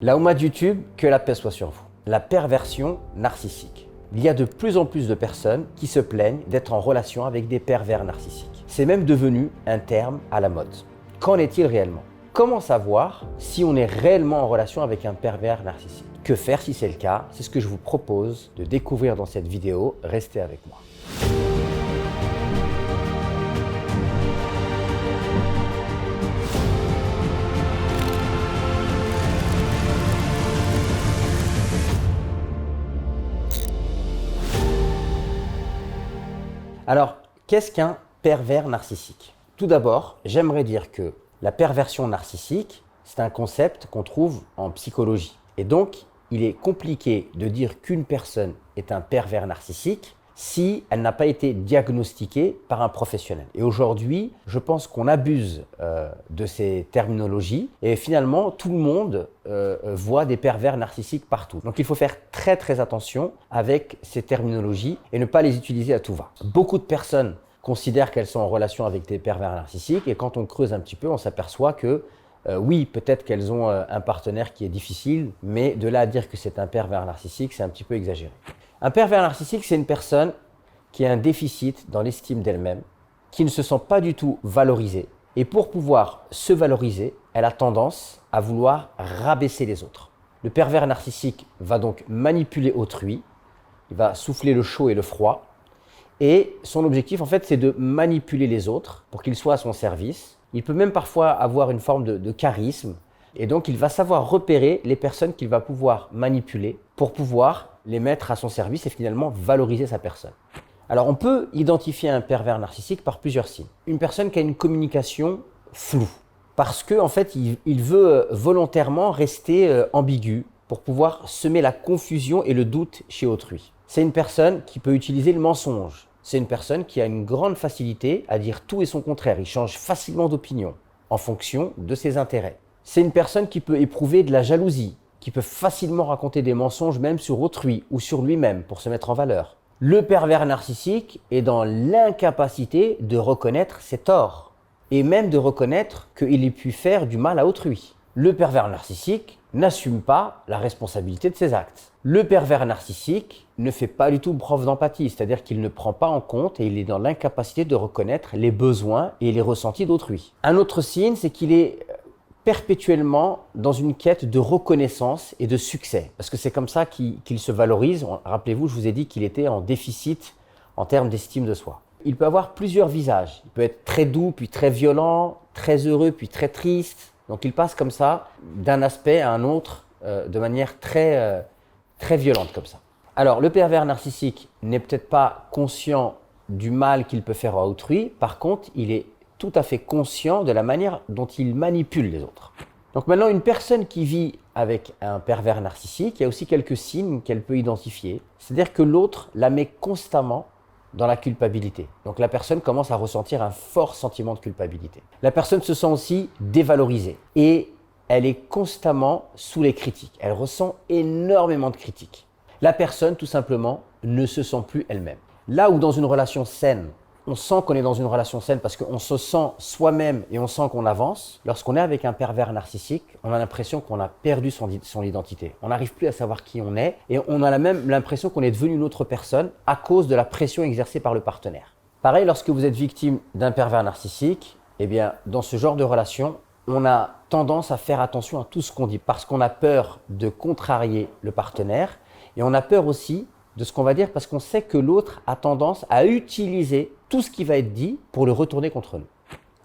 La Oumma de YouTube, que la paix soit sur vous. La perversion narcissique. Il y a de plus en plus de personnes qui se plaignent d'être en relation avec des pervers narcissiques. C'est même devenu un terme à la mode. Qu'en est-il réellement? Comment savoir si on est réellement en relation avec un pervers narcissique? Que faire si c'est le cas? C'est ce que je vous propose de découvrir dans cette vidéo. Restez avec moi. Alors, qu'est-ce qu'un pervers narcissique? Tout d'abord, j'aimerais dire que la perversion narcissique, c'est un concept qu'on trouve en psychologie. Et donc, il est compliqué de dire qu'une personne est un pervers narcissique si elle n'a pas été diagnostiquée par un professionnel. Et aujourd'hui, je pense qu'on abuse de ces terminologies et finalement, tout le monde voit des pervers narcissiques partout. Donc il faut faire très attention avec ces terminologies et ne pas les utiliser à tout va. Beaucoup de personnes considèrent qu'elles sont en relation avec des pervers narcissiques et quand on creuse un petit peu, on s'aperçoit que oui, peut-être qu'elles ont un partenaire qui est difficile, mais de là à dire que c'est un pervers narcissique, c'est un petit peu exagéré. Un pervers narcissique, c'est une personne qui a un déficit dans l'estime d'elle-même, qui ne se sent pas du tout valorisée. Et pour pouvoir se valoriser, elle a tendance à vouloir rabaisser les autres. Le pervers narcissique va donc manipuler autrui, il va souffler le chaud et le froid. Et son objectif, en fait, c'est de manipuler les autres pour qu'ils soient à son service. Il peut même parfois avoir une forme de charisme. Et donc, il va savoir repérer les personnes qu'il va pouvoir manipuler pour pouvoir les mettre à son service et finalement valoriser sa personne. Alors, on peut identifier un pervers narcissique par plusieurs signes. Une personne qui a une communication floue, parce qu'en en fait, il veut volontairement rester ambigu pour pouvoir semer la confusion et le doute chez autrui. C'est une personne qui peut utiliser le mensonge. C'est une personne qui a une grande facilité à dire tout et son contraire. Il change facilement d'opinion en fonction de ses intérêts. C'est une personne qui peut éprouver de la jalousie, qui peut facilement raconter des mensonges même sur autrui ou sur lui-même pour se mettre en valeur. Le pervers narcissique est dans l'incapacité de reconnaître ses torts et même de reconnaître qu'il ait pu faire du mal à autrui. Le pervers narcissique n'assume pas la responsabilité de ses actes. Le pervers narcissique ne fait pas du tout preuve d'empathie, c'est-à-dire qu'il ne prend pas en compte et il est dans l'incapacité de reconnaître les besoins et les ressentis d'autrui. Un autre signe, c'est qu'il est perpétuellement dans une quête de reconnaissance et de succès. Parce que c'est comme ça qu'il se valorise. Rappelez-vous, je vous ai dit qu'il était en déficit en termes d'estime de soi. Il peut avoir plusieurs visages. Il peut être très doux, puis très violent, très heureux, puis très triste. Donc il passe comme ça d'un aspect à un autre de manière très violente comme ça. Alors le pervers narcissique n'est peut-être pas conscient du mal qu'il peut faire à autrui. Par contre, il est tout à fait conscient de la manière dont il manipule les autres. Donc maintenant, une personne qui vit avec un pervers narcissique, il y a aussi quelques signes qu'elle peut identifier. C'est-à-dire que l'autre la met constamment dans la culpabilité. Donc la personne commence à ressentir un fort sentiment de culpabilité. La personne se sent aussi dévalorisée et elle est constamment sous les critiques. Elle ressent énormément de critiques. La personne, tout simplement, ne se sent plus elle-même. Là où dans une relation saine, on sent qu'on est dans une relation saine parce qu'on se sent soi-même et on sent qu'on avance. Lorsqu'on est avec un pervers narcissique, on a l'impression qu'on a perdu son identité. On n'arrive plus à savoir qui on est et on a même l'impression qu'on est devenu une autre personne à cause de la pression exercée par le partenaire. Pareil, lorsque vous êtes victime d'un pervers narcissique, eh bien, dans ce genre de relation, on a tendance à faire attention à tout ce qu'on dit parce qu'on a peur de contrarier le partenaire et on a peur aussi de ce qu'on va dire parce qu'on sait que l'autre a tendance à utiliser tout ce qui va être dit pour le retourner contre nous.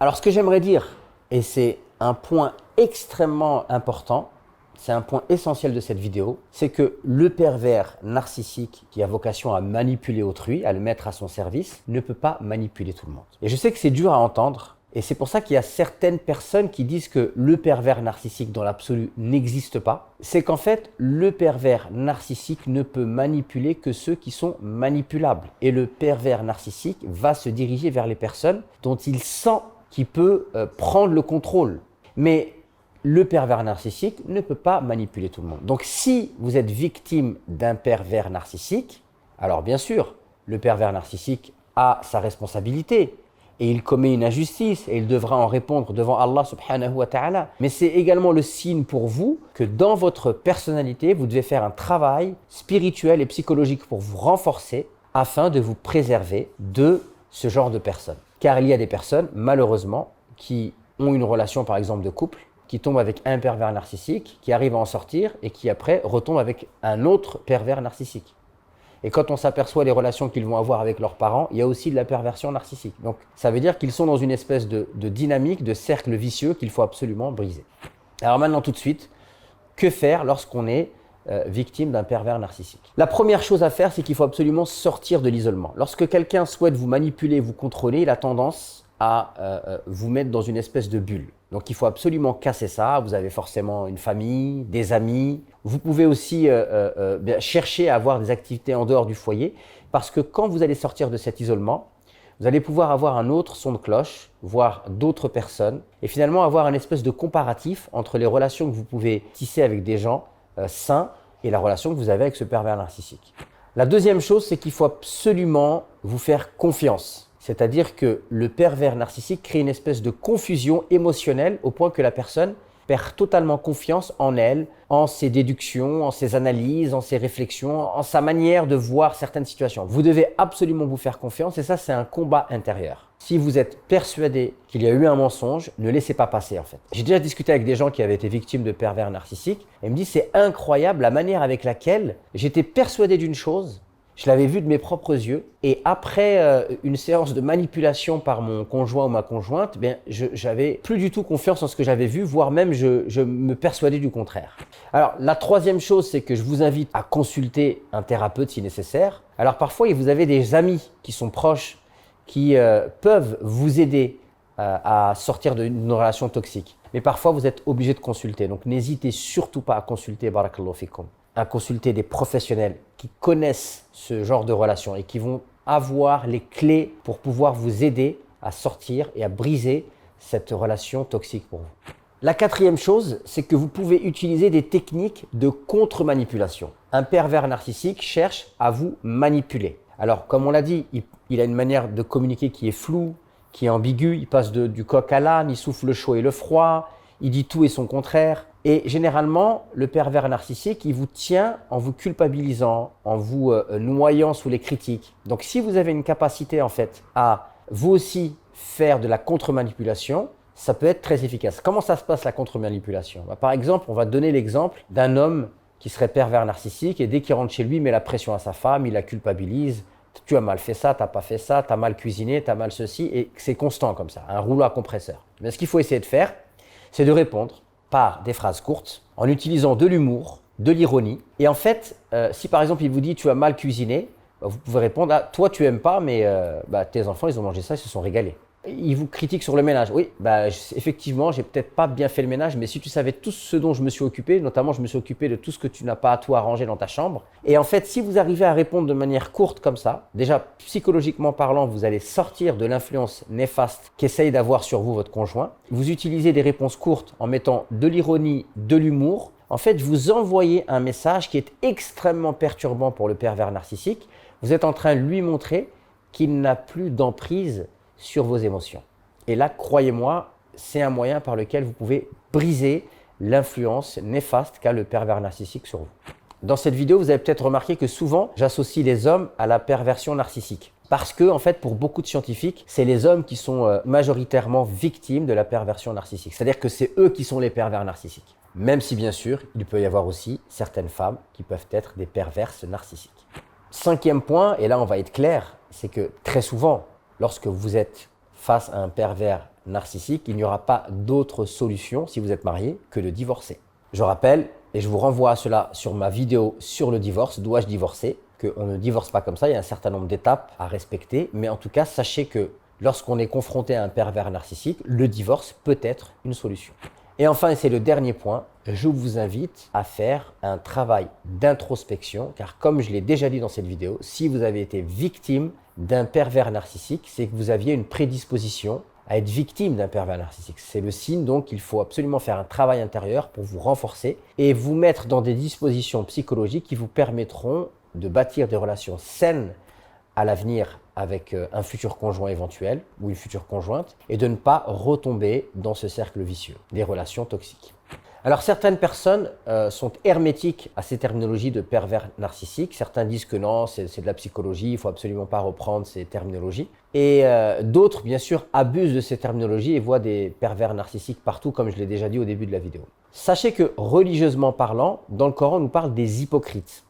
Alors ce que j'aimerais dire, et c'est un point extrêmement important, c'est un point essentiel de cette vidéo, c'est que le pervers narcissique qui a vocation à manipuler autrui, à le mettre à son service, ne peut pas manipuler tout le monde. Et je sais que c'est dur à entendre, et c'est pour ça qu'il y a certaines personnes qui disent que le pervers narcissique dans l'absolu n'existe pas. C'est qu'en fait, le pervers narcissique ne peut manipuler que ceux qui sont manipulables. Et le pervers narcissique va se diriger vers les personnes dont il sent qu'il peut prendre le contrôle. Mais le pervers narcissique ne peut pas manipuler tout le monde. Donc si vous êtes victime d'un pervers narcissique, alors bien sûr, le pervers narcissique a sa responsabilité. et il commet une injustice et il devra en répondre devant Allah subhanahu wa ta'ala. Mais c'est également le signe pour vous que dans votre personnalité, vous devez faire un travail spirituel et psychologique pour vous renforcer afin de vous préserver de ce genre de personnes. Car il y a des personnes, malheureusement, qui ont une relation par exemple de couple, qui tombent avec un pervers narcissique, qui arrivent à en sortir et qui après retombent avec un autre pervers narcissique. Et quand on s'aperçoit des relations qu'ils vont avoir avec leurs parents, il y a aussi de la perversion narcissique. Donc ça veut dire qu'ils sont dans une espèce de dynamique, de cercle vicieux qu'il faut absolument briser. Alors maintenant tout de suite, que faire lorsqu'on est victime d'un pervers narcissique? La première chose à faire, c'est qu'il faut absolument sortir de l'isolement. Lorsque quelqu'un souhaite vous manipuler, vous contrôler, il a tendance à vous mettre dans une espèce de bulle. Donc il faut absolument casser ça. Vous avez forcément une famille, des amis. Vous pouvez aussi chercher à avoir des activités en dehors du foyer parce que quand vous allez sortir de cet isolement, vous allez pouvoir avoir un autre son de cloche, voir d'autres personnes et finalement avoir une espèce de comparatif entre les relations que vous pouvez tisser avec des gens sains et la relation que vous avez avec ce pervers narcissique. La deuxième chose, c'est qu'il faut absolument vous faire confiance. C'est-à-dire que le pervers narcissique crée une espèce de confusion émotionnelle au point que la personne perd totalement confiance en elle, en ses déductions, en ses analyses, en ses réflexions, en sa manière de voir certaines situations. Vous devez absolument vous faire confiance et ça, c'est un combat intérieur. Si vous êtes persuadé qu'il y a eu un mensonge, ne laissez pas passer en fait. J'ai déjà discuté avec des gens qui avaient été victimes de pervers narcissiques et ils me disent c'est incroyable la manière avec laquelle j'étais persuadé d'une chose. Je l'avais vu de mes propres yeux et après une séance de manipulation par mon conjoint ou ma conjointe, j'avais plus du tout confiance en ce que j'avais vu, voire même je me persuadais du contraire. Alors la troisième chose, c'est que je vous invite à consulter un thérapeute si nécessaire. Alors parfois, vous avez des amis qui sont proches, qui peuvent vous aider à sortir d'une relation toxique. Mais parfois, vous êtes obligé de consulter. Donc n'hésitez surtout pas à consulter, barakallahu fikum, à consulter des professionnels qui connaissent ce genre de relations et qui vont avoir les clés pour pouvoir vous aider à sortir et à briser cette relation toxique pour vous. La quatrième chose, c'est que vous pouvez utiliser des techniques de contre-manipulation. Un pervers narcissique cherche à vous manipuler. Alors, comme on l'a dit, il a une manière de communiquer qui est floue, qui est ambiguë. Il passe du coq à l'âne, il souffle le chaud et le froid, il dit tout et son contraire. Et généralement, le pervers narcissique, il vous tient en vous culpabilisant, en vous noyant sous les critiques. Donc, si vous avez une capacité en fait à vous aussi faire de la contre-manipulation, ça peut être très efficace. Comment ça se passe la contre-manipulation? Par exemple, on va donner l'exemple d'un homme qui serait pervers narcissique et dès qu'il rentre chez lui, il met la pression à sa femme, il la culpabilise. Tu as mal fait ça, tu n'as pas fait ça, tu as mal cuisiné, tu as mal ceci. Et c'est constant comme ça, un rouleau à compresseur. Mais ce qu'il faut essayer de faire, c'est de répondre par des phrases courtes, en utilisant de l'humour, de l'ironie. Et en fait, si par exemple il vous dit « tu as mal cuisiné », vous pouvez répondre « toi tu aimes pas, mais tes enfants ils ont mangé ça, ils se sont régalés ». Il vous critique sur le ménage. Oui, effectivement, j'ai peut-être pas bien fait le ménage, mais si tu savais tout ce dont je me suis occupé, notamment je me suis occupé de tout ce que tu n'as pas à toi à ranger dans ta chambre. Et en fait, si vous arrivez à répondre de manière courte comme ça, déjà psychologiquement parlant, vous allez sortir de l'influence néfaste qu'essaye d'avoir sur vous votre conjoint. Vous utilisez des réponses courtes en mettant de l'ironie, de l'humour. En fait, vous envoyez un message qui est extrêmement perturbant pour le pervers narcissique. Vous êtes en train de lui montrer qu'il n'a plus d'emprise sur vos émotions. Et là, croyez-moi, c'est un moyen par lequel vous pouvez briser l'influence néfaste qu'a le pervers narcissique sur vous. Dans cette vidéo, vous avez peut-être remarqué que souvent, j'associe les hommes à la perversion narcissique. Parce que, en fait, pour beaucoup de scientifiques, c'est les hommes qui sont majoritairement victimes de la perversion narcissique. C'est-à-dire que c'est eux qui sont les pervers narcissiques. Même si, bien sûr, il peut y avoir aussi certaines femmes qui peuvent être des perverses narcissiques. Cinquième point, et là on va être clair, c'est que très souvent, lorsque vous êtes face à un pervers narcissique, il n'y aura pas d'autre solution, si vous êtes marié, que de divorcer. Je rappelle, et je vous renvoie à cela sur ma vidéo sur le divorce, dois-je divorcer? Qu'on ne divorce pas comme ça, il y a un certain nombre d'étapes à respecter, mais en tout cas, sachez que lorsqu'on est confronté à un pervers narcissique, le divorce peut être une solution. Et enfin, et c'est le dernier point, je vous invite à faire un travail d'introspection, car comme je l'ai déjà dit dans cette vidéo, si vous avez été victime d'un pervers narcissique, c'est que vous aviez une prédisposition à être victime d'un pervers narcissique. C'est le signe donc qu'il faut absolument faire un travail intérieur pour vous renforcer et vous mettre dans des dispositions psychologiques qui vous permettront de bâtir des relations saines à l'avenir avec un futur conjoint éventuel ou une future conjointe et de ne pas retomber dans ce cercle vicieux des relations toxiques. Alors certaines personnes sont hermétiques à ces terminologies de pervers narcissiques. Certains disent que non, c'est de la psychologie, il ne faut absolument pas reprendre ces terminologies. Et d'autres, bien sûr, abusent de ces terminologies et voient des pervers narcissiques partout, comme je l'ai déjà dit au début de la vidéo. Sachez que religieusement parlant, dans le Coran, on nous parle des hypocrites.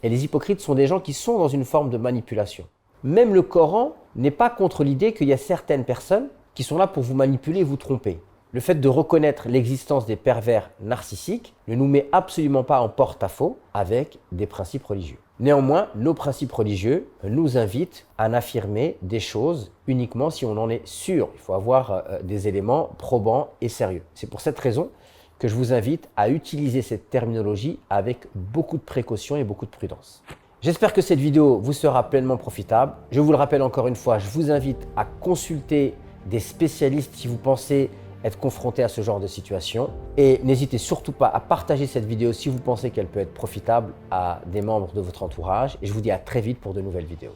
Et les hypocrites sont des gens qui sont dans une forme de manipulation. Même le Coran n'est pas contre l'idée qu'il y a certaines personnes qui sont là pour vous manipuler et vous tromper. Le fait de reconnaître l'existence des pervers narcissiques ne nous met absolument pas en porte-à-faux avec des principes religieux. Néanmoins, nos principes religieux nous invitent à n'affirmer des choses uniquement si on en est sûr. Il faut avoir des éléments probants et sérieux. C'est pour cette raison que je vous invite à utiliser cette terminologie avec beaucoup de précaution et beaucoup de prudence. J'espère que cette vidéo vous sera pleinement profitable. Je vous le rappelle encore une fois, je vous invite à consulter des spécialistes si vous pensez être confronté à ce genre de situation. Et n'hésitez surtout pas à partager cette vidéo si vous pensez qu'elle peut être profitable à des membres de votre entourage. Et je vous dis à très vite pour de nouvelles vidéos.